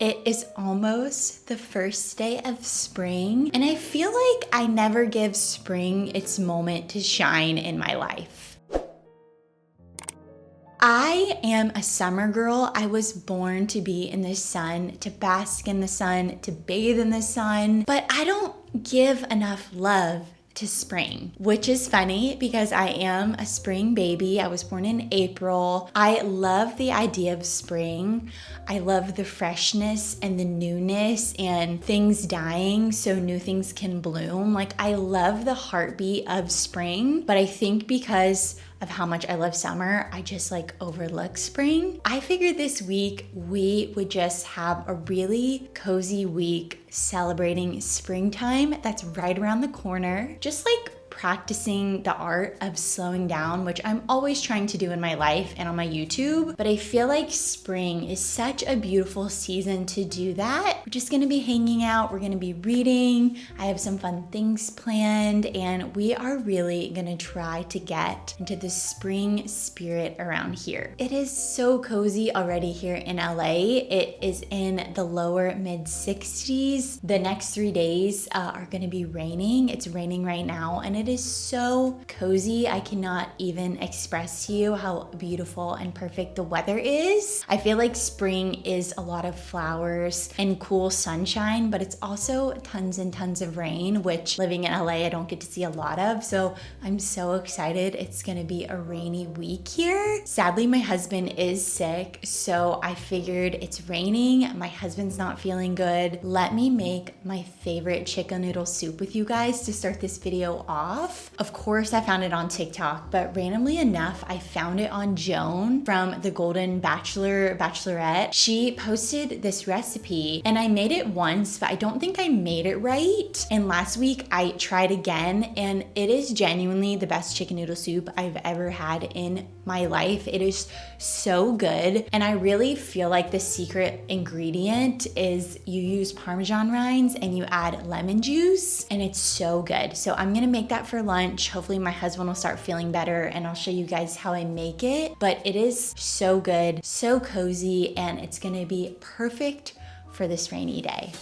It is almost the first day of spring, and I feel like I never give spring its moment to shine in my life. I am a summer girl. I was born to be in the sun, to bask in the sun, to bathe in the sun, but I don't give enough love to spring, which is funny because I am a spring baby. I was born in April. I love the idea of spring. I love the freshness and the newness and things dying so new things can bloom. Like, I love the heartbeat of spring, but I think because of how much I love summer, I just like overlook spring. I figured this week we would just have a really cozy week celebrating springtime that's right around the corner. Just like practicing the art of slowing down, which I'm always trying to do in my life and on my YouTube, but I feel like spring is such a beautiful season to do that. We're just gonna be hanging out, we're gonna be reading, I have some fun things planned, and we are really gonna try to get into the spring spirit around here. It is so cozy already here in LA. It is in the lower mid 60s. The next 3 days are gonna be raining. It's raining right now, and it is so cozy. I cannot even express to you how beautiful and perfect the weather is. I feel like spring is a lot of flowers and cool sunshine, but it's also tons and tons of rain, which living in LA, I don't get to see a lot of. So I'm so excited. It's gonna be a rainy week here. Sadly, my husband is sick, so I figured it's raining. My husband's not feeling good. Let me make my favorite chicken noodle soup with you guys to start this video off. Of course, I found it on TikTok, but randomly enough, I found it on Joan from the Golden Bachelorette. She posted this recipe and I made it once, but I don't think I made it right. And last week I tried again, and it is genuinely the best chicken noodle soup I've ever had in my life. It is so good. And I really feel like the secret ingredient is you use Parmesan rinds and you add lemon juice, and it's so good. So I'm gonna make that for lunch. Hopefully my husband will start feeling better and I'll show you guys how I make it. But it is so good, so cozy, and it's gonna be perfect for this rainy day.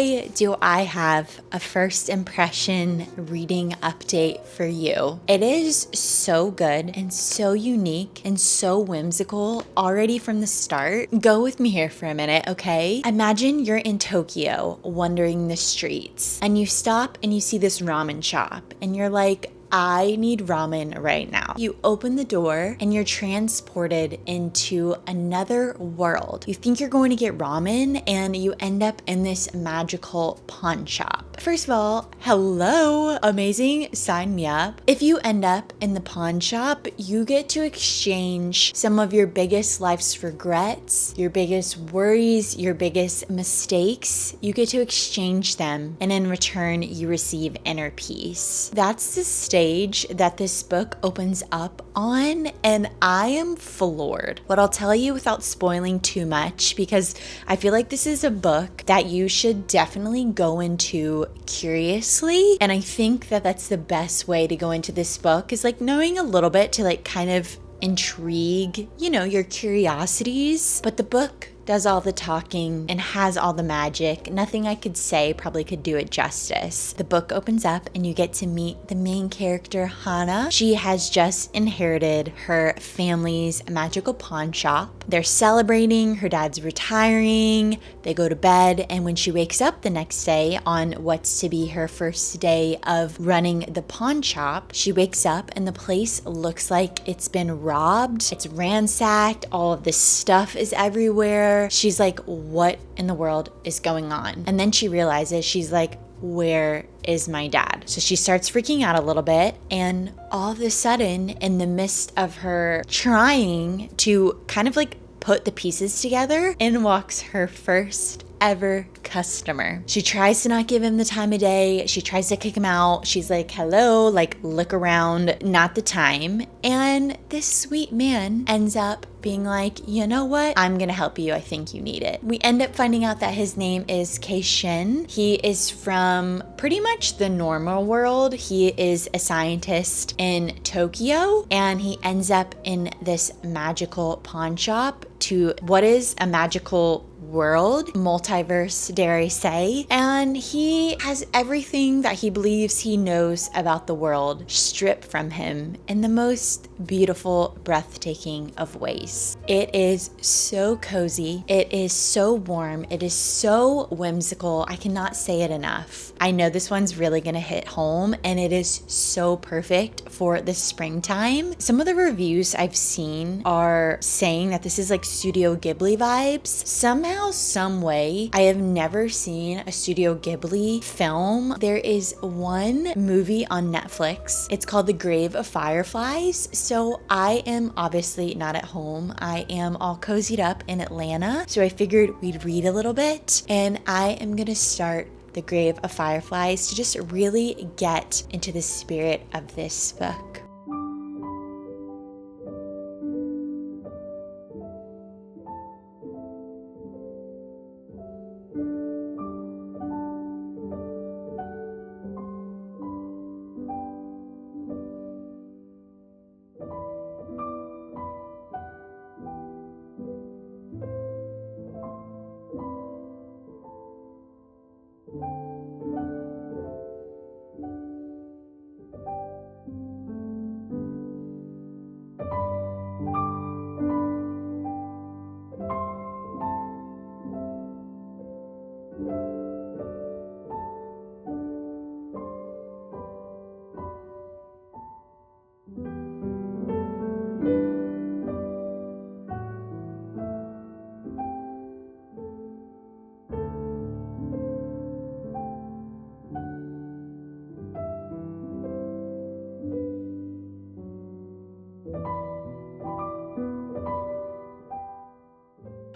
boy, do I have a first impression reading update for you. It is so good and so unique and so whimsical already from the start. Go with me here for a minute, okay? Imagine you're in Tokyo wandering the streets and you stop and you see this ramen shop and you're like, I need ramen right now. You open the door and you're transported into another world. You think you're going to get ramen and you end up in this magical pawn shop. First of all, hello, amazing, sign me up. If you end up in the pawn shop, you get to exchange some of your biggest life's regrets, your biggest worries, your biggest mistakes. You get to exchange them, and in return, you receive inner peace. That's the stage that this book opens up on, and I am floored. What I'll tell you without spoiling too much, because I feel like this is a book that you should definitely go into curiously, and I think that that's the best way to go into this book, is like knowing a little bit to like kind of intrigue, your curiosities. But the book does all the talking and has all the magic. Nothing I could say probably could do it justice. The book opens up and you get to meet the main character, Hana. She has just inherited her family's magical pawn shop. They're celebrating, her dad's retiring, they go to bed, and when she wakes up the next day on what's to be her first day of running the pawn shop, she wakes up and the place looks like it's been robbed. It's ransacked, all of this stuff is everywhere. She's like, what in the world is going on? And then she realizes, she's like, where is my dad? So she starts freaking out a little bit, and all of a sudden, in the midst of her trying to kind of like put the pieces together, in walks her first ever customer. She tries to not give him the time of day. She tries to kick him out. She's like, hello, like look around, not the time. And this sweet man ends up being like, you know what? I'm gonna help you. I think you need it. We end up finding out that his name is Keishin. He is from pretty much the normal world. He is a scientist in Tokyo, and he ends up in this magical pawn shop to what is a magical world, multiverse, dare I say, and he has everything that he believes he knows about the world stripped from him in the most beautiful, breathtaking of ways. It is so cozy, it is so warm, it is so whimsical. I cannot say it enough. I know this one's really gonna hit home, and it is so perfect for the springtime. Some of the reviews I've seen are saying that this is like Studio Ghibli vibes. Somehow, some way, I have never seen a Studio Ghibli film. There is one movie on Netflix. It's called The Grave of Fireflies. So I am obviously not at home. I am all cozied up in Atlanta. So I figured we'd read a little bit, and I am gonna start The Grave of Fireflies to just really get into the spirit of this book.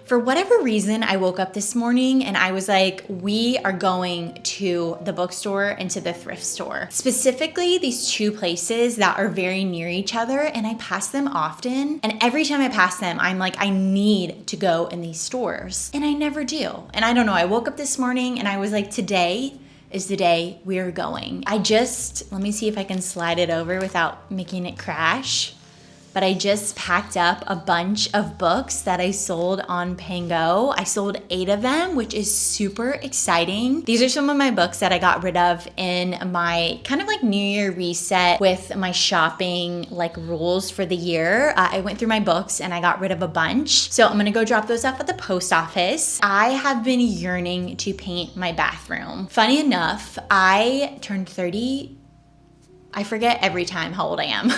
For whatever reason, I woke up this morning and I was like, we are going to the bookstore and to the thrift store. Specifically, these two places that are very near each other, and I pass them often. And every time I pass them, I'm like, I need to go in these stores. And I never do. And I don't know, I woke up this morning and I was like, today is the day we're going. Let me see if I can slide it over without making it crash. but I just packed up a bunch of books that I sold on Pango. I sold 8 of them, which is super exciting. These are some of my books that I got rid of in my kind of like New Year reset with my shopping like rules for the year. I went through my books and I got rid of a bunch. So I'm gonna go drop those off at the post office. I have been yearning to paint my bathroom. Funny enough, I turned 30. I forget every time how old I am.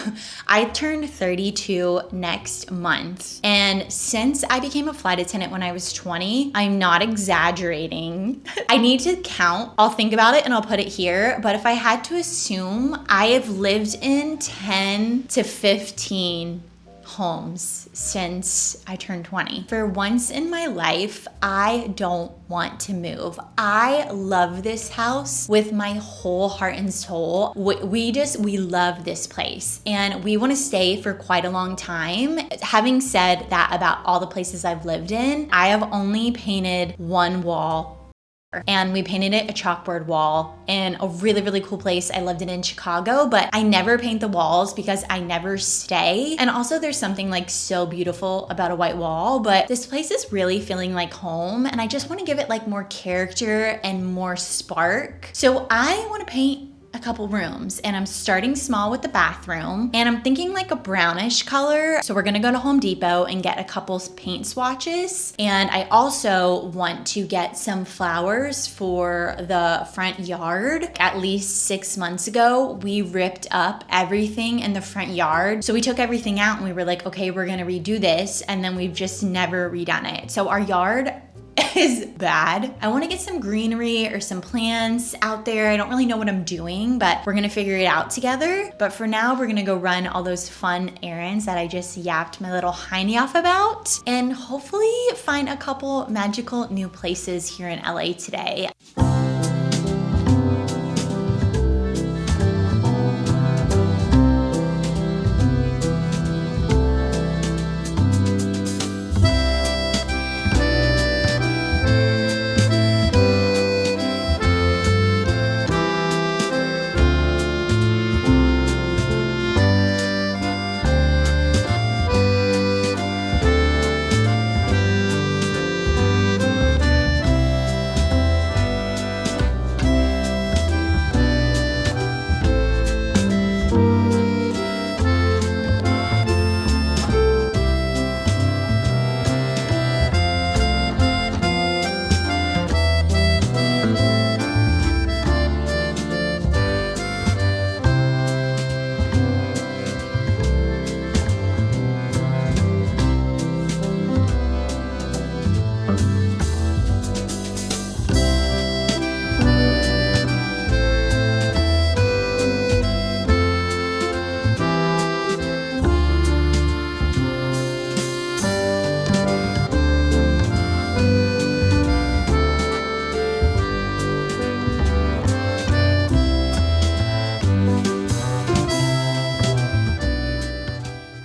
I turned 32 next month. And since I became a flight attendant when I was 20, I'm not exaggerating. I need to count. I'll think about it and I'll put it here. But if I had to assume, I have lived in 10 to 15 homes since I turned 20. For once in my life, I don't want to move. I love this house with my whole heart and soul. We love this place and we want to stay for quite a long time. Having said that about all the places I've lived in, I have only painted one wall. And we painted it a chalkboard wall in a really, really cool place. I lived it in Chicago, but I never paint the walls because I never stay. And also there's something like so beautiful about a white wall, but this place is really feeling like home. And I just want to give it like more character and more spark. So I want to paint a couple rooms and I'm starting small with the bathroom and I'm thinking like a brownish color. So we're gonna go to Home Depot and get a couple paint swatches. And I also want to get some flowers for the front yard. At least 6 months ago, we ripped up everything in the front yard. So we took everything out and we were like, okay, we're gonna redo this. And then we've just never redone it. So our yard is bad. I want to get some greenery or some plants out there. I don't really know what I'm doing, but we're gonna figure it out together. But for now, we're gonna go run all those fun errands that I just yapped my little hiney off about and hopefully find a couple magical new places here in LA today.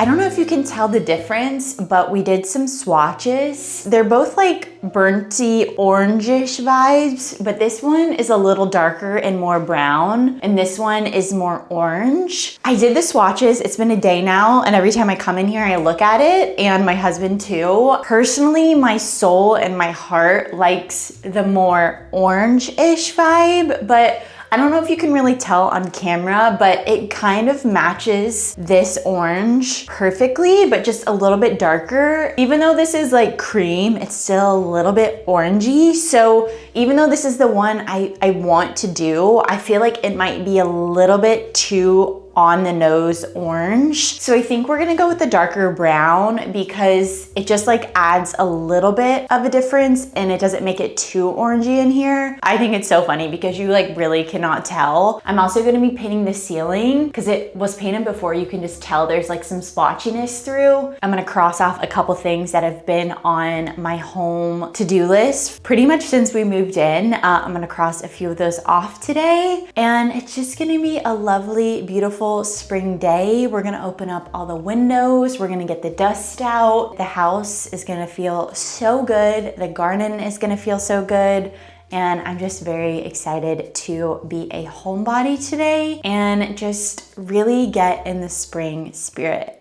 I don't know if you can tell the difference, but we did some swatches. They're both like burnty orangish vibes, but this one is a little darker and more brown, and this one is more orange. I did the swatches, it's been a day now, and every time I come in here, I look at it, and my husband too. Personally, my soul and my heart likes the more orange-ish vibe, but I don't know if you can really tell on camera, but it kind of matches this orange perfectly, but just a little bit darker. Even though this is like cream, it's still a little bit orangey. So even though this is the one I want to do, I feel like it might be a little bit too on the nose orange. So I think we're gonna go with the darker brown because it just like adds a little bit of a difference and it doesn't make it too orangey in here. I think it's so funny because you like really cannot tell. I'm also gonna be painting the ceiling because it was painted before. You can just tell there's like some splotchiness through. I'm gonna cross off a couple things that have been on my home to-do list pretty much since we moved in. I'm gonna cross a few of those off today, and it's just gonna be a lovely, beautiful spring day. We're gonna open up all the windows. We're gonna get the dust out. The house is gonna feel so good. The garden is gonna feel so good. And I'm just very excited to be a homebody today and just really get in the spring spirit.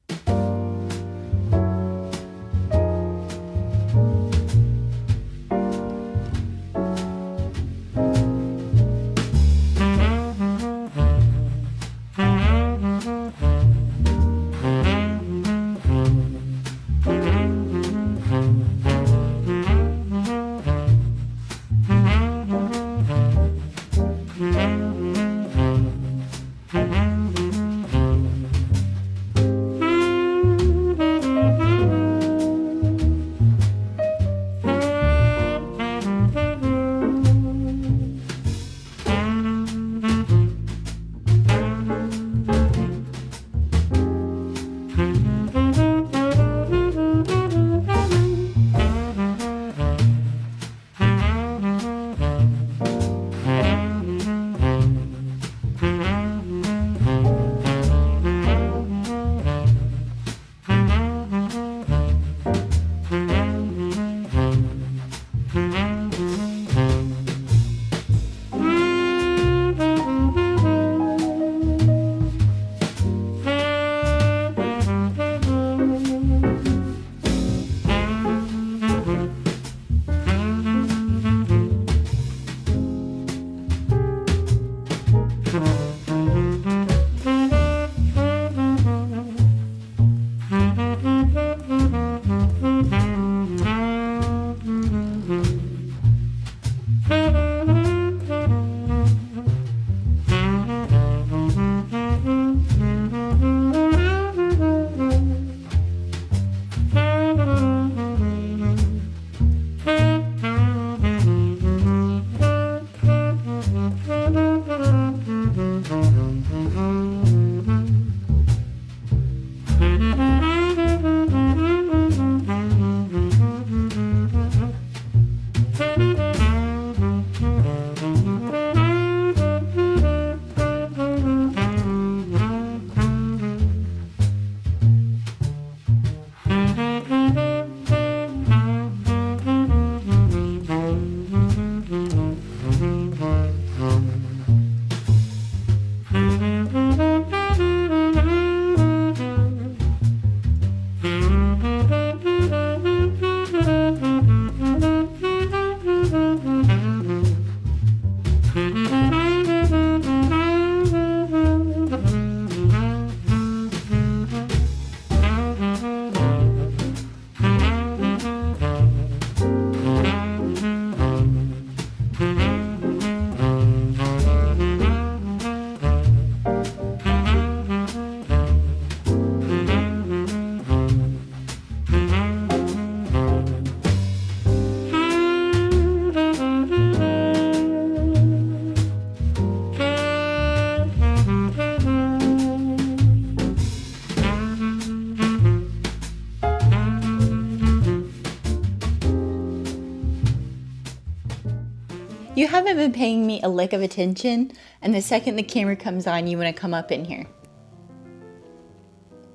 You haven't been paying me a lick of attention, and the second the camera comes on, you want to come up in here.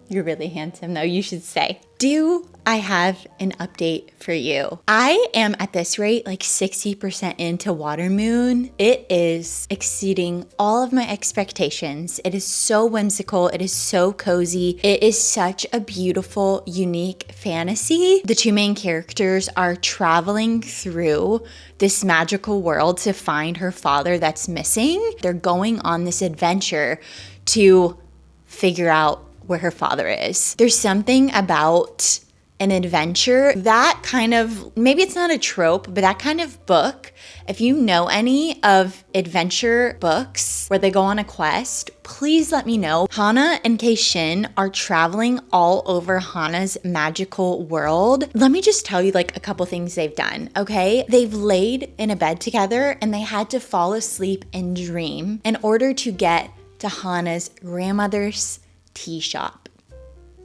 You're really handsome, though, you should say. Do I have an update for you? I am at this rate like 60% into Watermoon. It is exceeding all of my expectations. It is so whimsical. It is so cozy. It is such a beautiful, unique fantasy. The two main characters are traveling through this magical world to find her father that's missing. They're going on this adventure to figure out where her father is. There's something about an adventure, that kind of, maybe it's not a trope, but that kind of book, if you know any of adventure books where they go on a quest, please let me know. Hana and Keishin are traveling all over Hana's magical world. Let me just tell you like a couple things they've done, okay? They've laid in a bed together and they had to fall asleep and dream in order to get to Hana's grandmother's tea shop.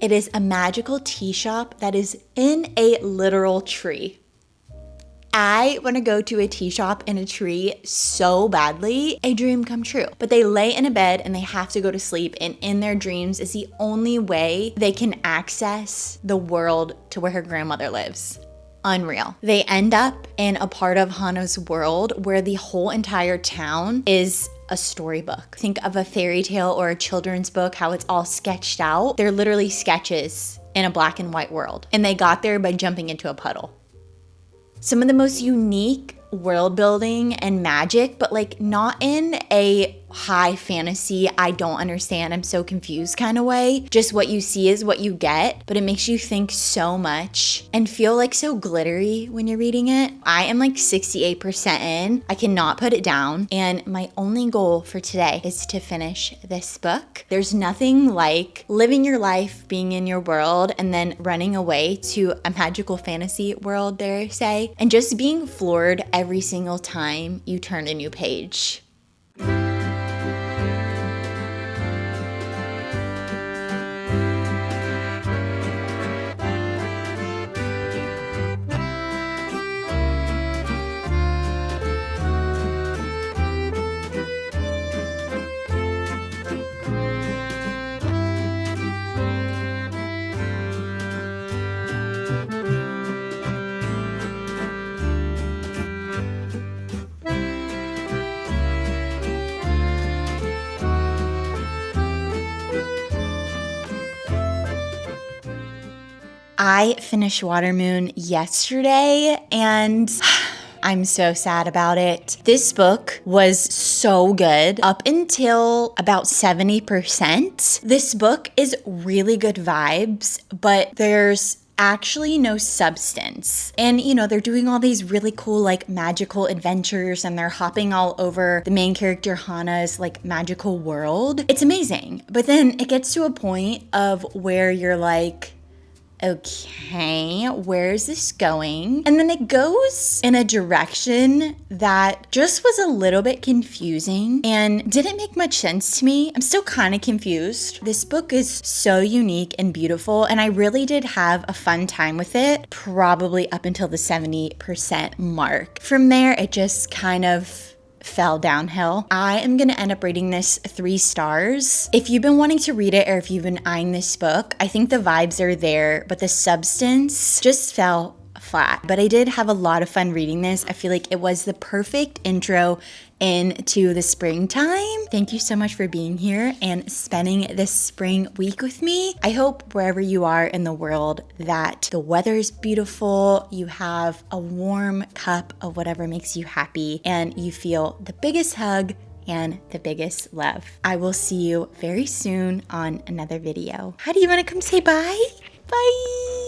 It is a magical tea shop that is in a literal tree. I want to go to a tea shop in a tree so badly. A dream come true. But they lay in a bed and they have to go to sleep, and in their dreams is the only way they can access the world to where her grandmother lives. Unreal. They end up in a part of Hana's world where the whole entire town is a storybook. Think of a fairy tale or a children's book, how it's all sketched out. They're literally sketches in a black and white world. And they got there by jumping into a puddle. Some of the most unique world building and magic, but like not in a high fantasy, I don't understand, I'm so confused kind of way. Just what you see is what you get, but it makes you think so much and feel like so glittery when you're reading it. I am like 68% in. I cannot put it down. And my only goal for today is to finish this book. There's nothing like living your life, being in your world, and then running away to a magical fantasy world, dare I say, and just being floored every single time you turn a new page. I finished Watermoon yesterday and I'm so sad about it. This book was so good up until about 70%. This book is really good vibes, but there's actually no substance. And you know, they're doing all these really cool like magical adventures and they're hopping all over the main character Hana's like magical world. It's amazing. But then it gets to a point of where you're like, okay, where is this going? And then it goes in a direction that just was a little bit confusing and didn't make much sense to me. I'm still kind of confused. This book is so unique and beautiful, and I really did have a fun time with it, probably up until the 70% mark. From there, it just kind of fell downhill. I am gonna end up rating this 3 stars. If you've been wanting to read it or if you've been eyeing this book, I think the vibes are there, but the substance just fell flat. But I did have a lot of fun reading this. I feel like it was the perfect intro into the springtime. Thank you so much for being here and spending this spring week with me. I hope wherever you are in the world that the weather is beautiful, you have a warm cup of whatever makes you happy, and you feel the biggest hug and the biggest love. I will see you very soon on another video. How do you want to come say bye? Bye!